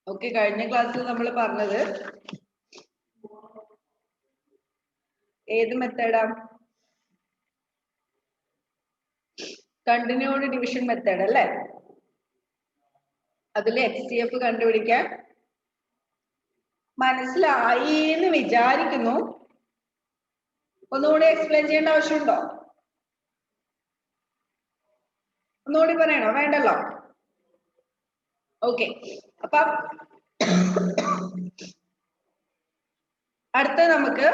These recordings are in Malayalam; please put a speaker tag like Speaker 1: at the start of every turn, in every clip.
Speaker 1: ഓക്കെ, കഴിഞ്ഞ ക്ലാസ്സിൽ നമ്മൾ പറഞ്ഞത് ഏത് മെത്തേഡാ? കണ്ടിന്യൂഡ് ഡിവിഷൻ മെത്തേഡ് അല്ലേ? അതിൽ HCF കണ്ടുപിടിക്കാൻ മനസ്സിലായി എന്ന് വിചാരിക്കുന്നു. ഒന്നുകൂടി എക്സ്പ്ലെയിൻ ചെയ്യേണ്ട ആവശ്യമുണ്ടോ? ഒന്നുകൂടി പറയണോ? വേണ്ടല്ലോ. ഓക്കെ, അപ്പം അടുത്ത നമുക്ക്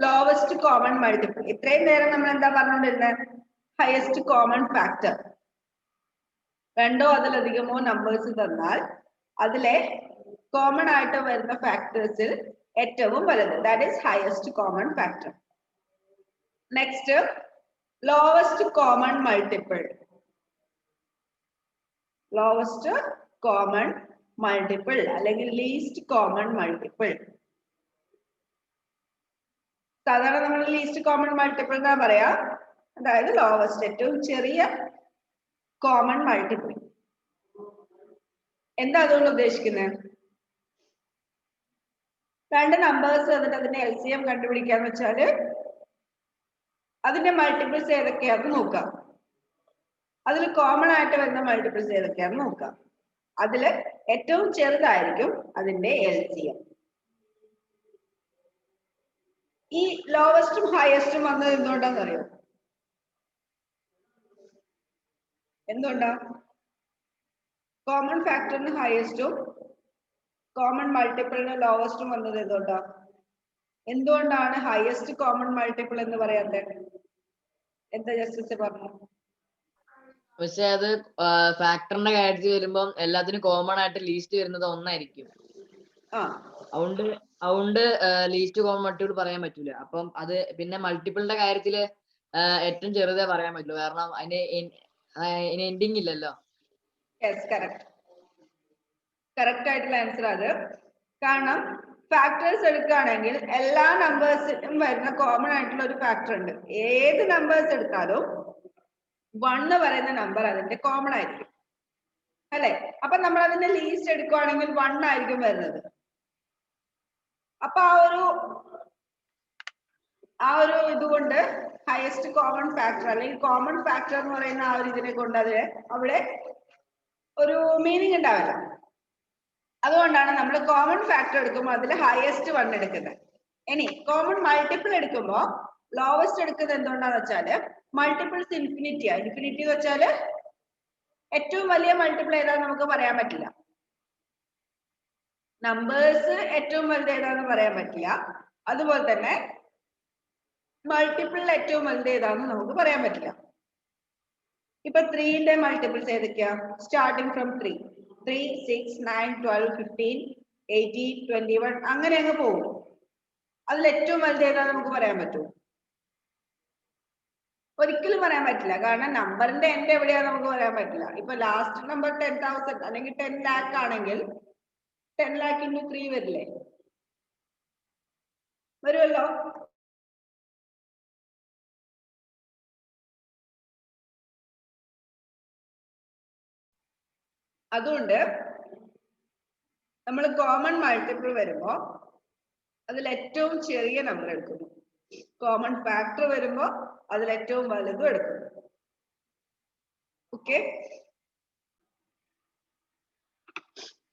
Speaker 1: ലോവസ്റ്റ് കോമൺ മൾട്ടിപ്പിൾ. ഇത്രയും നേരം നമ്മൾ എന്താ പറഞ്ഞുകൊണ്ടിരുന്നത്? Highest common factor. രണ്ടോ അതിലധികമോ നമ്പേഴ്സ് തന്നാൽ അതിലെ കോമൺ ആയിട്ട് വരുന്ന ഫാക്ടേഴ്സിൽ ഏറ്റവും വലുത്, that is highest common factor. Next lowest common multiple. Lowest common multiple അല്ലെങ്കിൽ ലീസ്റ്റ് കോമൺ മൾട്ടിപ്പിൾ. സാധാരണ നമ്മൾ ലീസ്റ്റ് കോമൺ മൾട്ടിപ്പിൾ എന്നാ പറയാ, അതായത് ലോവസ്റ്റ് ഏറ്റവും ചെറിയ കോമൺ മൾട്ടിപ്പിൾ. എന്താ അതുകൊണ്ട് ഉദ്ദേശിക്കുന്നത്? രണ്ട് നമ്പേഴ്സ് എന്നിട്ട് അതിന്റെ LCM കണ്ടുപിടിക്കാന്ന് വെച്ചാല് അതിന്റെ മൾട്ടിപ്പിൾസ് ഏതൊക്കെയാന്ന് നോക്കാം. അതിൽ കോമൺ ആയിട്ട് വരുന്ന മൾട്ടിപ്പിൾസ് ഏതൊക്കെയാന്ന് നോക്കാം. അതില് ഏറ്റവും ചെറുതായിരിക്കും അതിന്റെ LCM. ഈ ലോവസ്റ്റും ഹയസ്റ്റും വന്നത് എന്തുകൊണ്ടാന്ന് അറിയോ? എന്തുകൊണ്ടാ കോമൺ ഫാക്ടറിന് ഹയസ്റ്റും കോമൺ മൾട്ടിപ്പിളിന് ലോവസ്റ്റും വന്നത്? എന്തുകൊണ്ടാ? എന്തുകൊണ്ടാണ് ഹയസ്റ്റ് കോമൺ മൾട്ടിപ്പിൾ എന്ന് പറയാത്തത്? എന്താ ജസ്റ്റിസ് പറഞ്ഞു?
Speaker 2: പക്ഷെ അത് ഫാക്ടറിന്റെ കാര്യത്തിൽ വരുമ്പോൾ എല്ലാത്തിനും കോമൺ ആയിട്ട് ലീസ്റ്റ് വരുന്നത് ഒന്നായിരിക്കും. അതുകൊണ്ട് ലീസ്റ്റ് കോമൺ മൾട്ടിപ്പിൾ പറയാൻ പറ്റൂല. അപ്പം അത് പിന്നെ മൾട്ടിപ്പിളിന്റെ കാര്യത്തില് ഏറ്റവും ചെറുതേ പറയാൻ പറ്റുള്ളൂ, കാരണം അതിന് എൻഡിങ് ഇല്ലല്ലോ.
Speaker 1: കറക്റ്റ് ആയിട്ടുള്ള ആൻസർ അത്. കാരണം ഫാക്ടേഴ്സ് എടുക്കുകയാണെങ്കിൽ എല്ലാ നമ്പേഴ്സിനും വരുന്ന കോമൺ ആയിട്ടുള്ള ഒരു ഫാക്ടർ ഉണ്ട്. ഏത് നമ്പേഴ്സ് എടുത്താലും 1 പറയുന്ന നമ്പർ അതിന്റെ കോമൺ ആയിരിക്കും അല്ലെ? അപ്പൊ നമ്മൾ അതിന്റെ ലീസ്റ്റ് എടുക്കുകയാണെങ്കിൽ 1 ആയിരിക്കും വരുന്നത്. അപ്പൊ ആ ഒരു ഇതുകൊണ്ട് ഹയസ്റ്റ് കോമൺ ഫാക്ടർ അല്ലെങ്കിൽ കോമൺ ഫാക്ടർ എന്ന് പറയുന്ന ആ ഒരു ഇതിനെ കൊണ്ട് അവിടെ ഒരു മീനിങ് ഉണ്ടാവില്ല. അതുകൊണ്ടാണ് നമ്മൾ കോമൺ ഫാക്ടർ എടുക്കുമ്പോൾ അതിൽ ഹയസ്റ്റ് 1 എടുക്കുന്നത്. ഇനി കോമൺ മൾട്ടിപ്പിൾ എടുക്കുമ്പോൾ ലോവസ്റ്റ് എടുക്കുന്നത് എന്തുകൊണ്ടാന്ന് വെച്ചാല് മൾട്ടിപ്പിൾസ് ഇൻഫിനിറ്റിയാ. ഇൻഫിനിറ്റി എന്ന് വെച്ചാല് ഏറ്റവും വലിയ മൾട്ടിപ്പിൾ ഏതാന്ന് നമുക്ക് പറയാൻ പറ്റില്ല. നമ്പേഴ്സ് ഏറ്റവും വലുത് ഏതാന്ന് പറയാൻ പറ്റില്ല. അതുപോലെ തന്നെ മൾട്ടിപ്പിൾ ഏറ്റവും വലുത് ഏതാന്ന് നമുക്ക് പറയാൻ പറ്റില്ല. ഇപ്പൊ 3ന്റെ മൾട്ടിപ്പിൾസ് ഏതൊക്കെയാ? സ്റ്റാർട്ടിങ് ഫ്രം 3, 6, 9, 12, 15, 18, 21 അങ്ങനെ അങ്ങ് പോകും. അതിൽ ഏറ്റവും വലുത് ഏതാന്ന് നമുക്ക് പറയാൻ പറ്റുമോ? ഒരിക്കലും പറയാൻ പറ്റില്ല. കാരണം നമ്പറിന്റെ എൻഡ് എവിടെയാന്ന് നമുക്ക് പറയാൻ പറ്റില്ല. ഇപ്പൊ ലാസ്റ്റ് നമ്പർ 10,000 അല്ലെങ്കിൽ 10 lakh ആണെങ്കിൽ 10 lakh into 3 വരില്ലേ? വരുമല്ലോ. അതുകൊണ്ട് നമ്മൾ കോമൺ മൾട്ടിപ്പിൾ വരുമ്പോ അതിൽ ഏറ്റവും ചെറിയ നമ്പർ എടുക്കുന്നു. കോമൺ ഫാക്ടർ വരുമ്പോ അതിൽ ഏറ്റവും വലുതും എടുക്കുന്നു.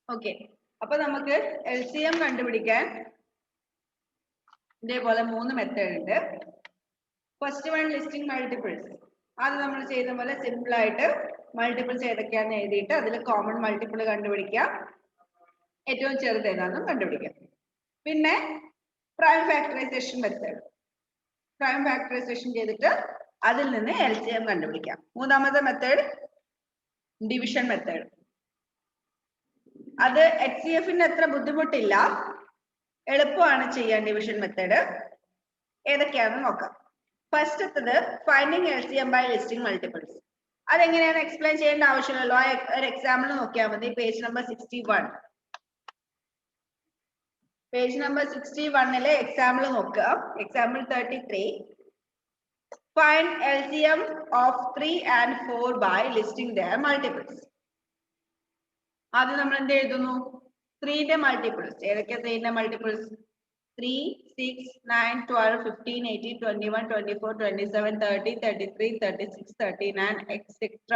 Speaker 1: ഓക്കെ, അപ്പൊ നമുക്ക് LCM കണ്ടുപിടിക്കാൻ ഇതേപോലെ 3 മെത്തേഡ് ഉണ്ട്. First one listing multiples. അത് നമ്മൾ ചെയ്ത പോലെ സിമ്പിൾ ആയിട്ട് മൾട്ടിപ്പിൾസ് ഏതൊക്കെയാന്ന് എഴുതിയിട്ട് അതിൽ കോമൺ മൾട്ടിപ്പിൾ കണ്ടുപിടിക്കാം, ഏറ്റവും ചെറുത് ഏതാണെന്നും കണ്ടുപിടിക്കാം. പിന്നെ prime factorisation method. Prime factorisation ചെയ്തിട്ട് അതിൽ നിന്ന് LCM കണ്ടുപിടിക്കാം. മൂന്നാമത്തെ മെത്തേഡ് ഡിവിഷൻ മെത്തേഡ്. അത് HCFന് അത്ര ബുദ്ധിമുട്ടില്ല, എളുപ്പമാണ് ചെയ്യാൻ ഡിവിഷൻ മെത്തേഡ്. ഏതൊക്കെയാണെന്ന് നോക്കാം. ഫസ്റ്റത്തത് finding LCM by listing multiples. അതെങ്ങനെയാണ് എക്സ്പ്ലെയിൻ ചെയ്യേണ്ട ആവശ്യമില്ലല്ലോ. ഒരു എക്സാമ്പിൾ നോക്കിയാൽ മതി. Page number 61. Page number 61 example നോക്കുക. Example 33. Find LCM of 3 and 4 by listing their multiples. ആദ്യം നമ്മൾ എന്ത് എഴുതുന്നു? 3ന്റെ മൾട്ടിപ്പിൾസ് ഏതൊക്കെയാ 3ന്റെ മൾട്ടിപ്പിൾസ് 3 6 9 12 15 18 21 24 27 30 33 36 39 എക്സെട്ര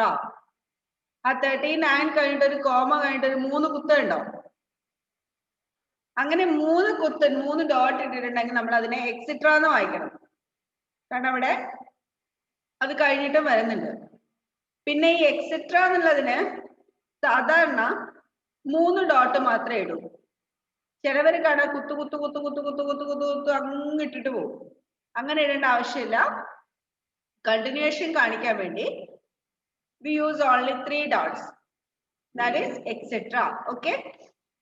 Speaker 1: ആ 39 കഴിഞ്ഞിട്ട് ഒരു കോമ കഴിഞ്ഞിട്ട് ഒരു 3 കുത്ത് ഉണ്ടോ അങ്ങനെ 3 കുത്ത് 3 ഡോട്ട് ഇട്ടിട്ടുണ്ടെങ്കിൽ നമ്മൾ അതിനെ എക്സെട്ര എന്ന് വായിക്കണം കാരണം അവിടെ അത് കഴിഞ്ഞിട്ടും വരുന്നുണ്ട് പിന്നെ ഈ എക്സെട്ര എന്നുള്ളതിന് സാധാരണ 3 ഡോട്ട് മാത്രമേ ഇടൂ ചിലവർ കാണാൻ കുത്തു കുത്തു കുത്തു കുത്തു കുത്തു കുത്തു കുത്തു കുത്തു അങ്ങ് ഇട്ടിട്ട് പോകും അങ്ങനെ ഇടേണ്ട ആവശ്യമില്ല കണ്ടിന്യൂഷൻ കാണിക്കാൻ വേണ്ടി we use only 3 dots that is etc okay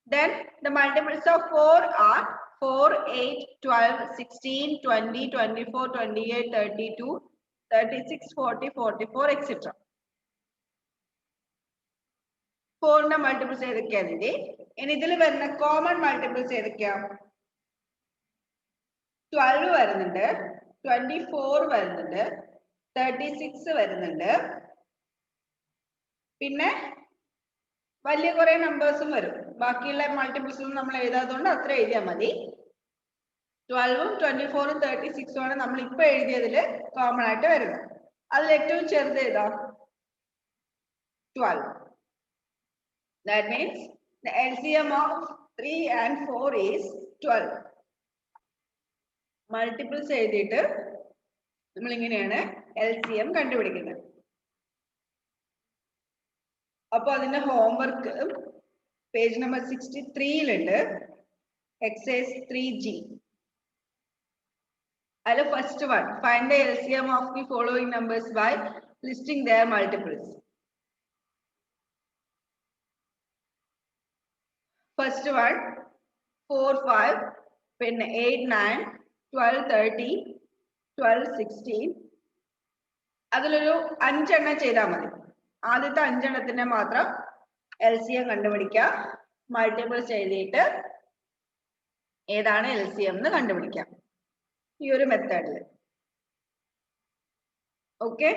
Speaker 1: then the multiples of 4 are 4 8 12 16 20 24 28 32 36 40 44 etc 4 ന്റെ മൾട്ടിപ്പിൾസ് ഏതൊക്കെയാണ് ഇനി ഇതിൽ വരുന്ന കോമൺ മൾട്ടിപ്പിൾസ് ഏതൊക്കെയാ 12 വരുന്നുണ്ട് 24 വരുന്നുണ്ട് 36 വരുന്നുണ്ട് പിന്നെ വലിയ കുറെ നമ്പേഴ്സും വരും ബാക്കിയുള്ള മൾട്ടിപ്പിൾസും നമ്മൾ എഴുതാത്തതുകൊണ്ട് അത്ര എഴുതിയാൽ മതി 12ഉം 24ഉം 36ഉം ആണ് നമ്മൾ ഇപ്പൊ എഴുതിയതിൽ കോമൺ ആയിട്ട് വരുന്നത് അതിൽ ഏറ്റവും ചെറുത് ഏതാ 12 that means the LCM of 3 and 4 is 12 multiples എഴുതിയിട്ട് നമ്മൾ ഇങ്ങനെയാണ് LCM കണ്ടുപിടിക്കുന്നത് അപ്പൊ അതിന്റെ ഹോംവർക്ക് പേജ് നമ്പർ 63-ലുണ്ട് എക്സസൈസ് 3G അതിൽ first one find the LCM of the following numbers by listing their multiples first one 4 5 പിന്നെ 8 9 12 30 12 16 അതിലൊരു 5 എണ്ണം ചെയ്താൽ മതി ആദ്യത്തെ 5 എണ്ണത്തിന്റെ മാത്രം LCM കണ്ടുപിടിക്കുക മൾട്ടിപ്പിൾസ് എഴുതിയിട്ട് ഏതാണ് LCM എന്ന് കണ്ടുപിടിക്കാം ഈ ഒരു മെത്തേഡിൽ ഓക്കെ